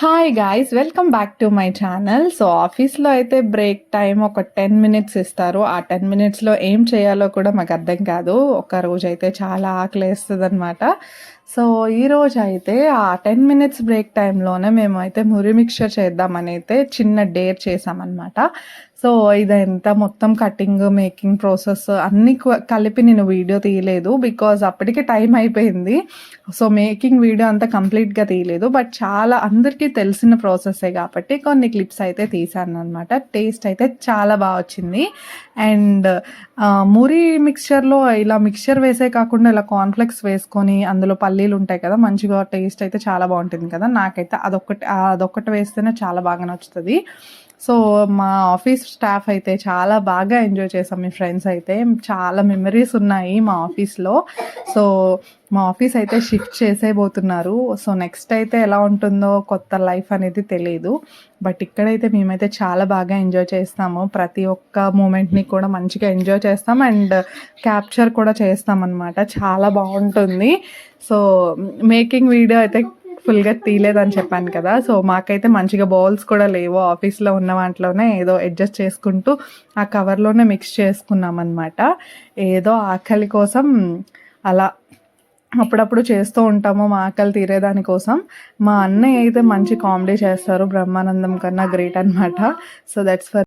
Hi guys, welcome back to my channel. So ఆఫీస్లో అయితే break time ఒక 10 minutes ఇస్తారు. ఆ 10 మినిట్స్లో ఏం చేయాలో కూడా మాకు అర్థం కాదు. ఒక రోజు అయితే చాలా ఆకలేస్తుంది అనమాట. సో ఈరోజు అయితే ఆ 10 మినిట్స్ బ్రేక్ టైంలోనే మేము అయితే మురి మిక్చర్ చేద్దామని అయితే చిన్న డేర్ చేసామన్నమాట. సో ఇదంతా మొత్తం కటింగ్, మేకింగ్ ప్రాసెస్ అన్నీ కలిపి నేను వీడియో తీయలేదు, బికాజ్ అప్పటికే టైం అయిపోయింది. సో మేకింగ్ వీడియో అంతా కంప్లీట్గా తీయలేదు, బట్ చాలా అందరికీ తెలిసిన ప్రాసెస్సే కాబట్టి కొన్ని క్లిప్స్ అయితే తీసాను అనమాట. టేస్ట్ అయితే చాలా బాగా వచ్చింది. అండ్ మురి మిక్చర్లో ఇలా మిక్చర్ వేసే కాకుండా ఇలా కాన్ఫ్లెక్స్ వేసుకొని అందులో పల్లీలు ఉంటాయి కదా, మంచిగా టేస్ట్ అయితే చాలా బాగుంటుంది కదా. నాకైతే అదొక్కటి వేస్తేనే చాలా బాగా నచ్చుతుంది. సో మా ఆఫీస్ స్టాఫ్ అయితే చాలా బాగా ఎంజాయ్ చేసాం. మీ ఫ్రెండ్స్ అయితే చాలా మెమరీస్ ఉన్నాయి మా ఆఫీస్లో. సో మా ఆఫీస్ అయితే షిఫ్ట్ చేసేయబోతున్నారు. సో నెక్స్ట్ అయితే ఎలా ఉంటుందో కొత్త లైఫ్ అనేది తెలియదు, బట్ ఇక్కడైతే మేమైతే చాలా బాగా ఎంజాయ్ చేస్తాము. ప్రతి ఒక్క మూమెంట్ని కూడా మంచిగా ఎంజాయ్ చేస్తాం అండ్ క్యాప్చర్ కూడా చేస్తాం అన్నమాట. చాలా బాగుంటుంది. సో మేకింగ్ వీడియో అయితే ఫుల్గా తీయలేదని చెప్పాను కదా. సో మాకైతే మంచిగా బౌల్స్ కూడా లేవు. ఆఫీస్లో ఉన్న వాటిలోనే ఏదో అడ్జస్ట్ చేసుకుంటూ ఆ కవర్లోనే మిక్స్ చేసుకున్నాం అనమాట. ఏదో ఆకలి కోసం అలా అప్పుడప్పుడు చేస్తూ ఉంటాము, మా ఆకలి తీరేదానికోసం. మా అన్నయ్య అయితే మంచి కామెడీ చేస్తారు, బ్రహ్మానందం కన్నా గ్రేట్ అనమాట. So that's for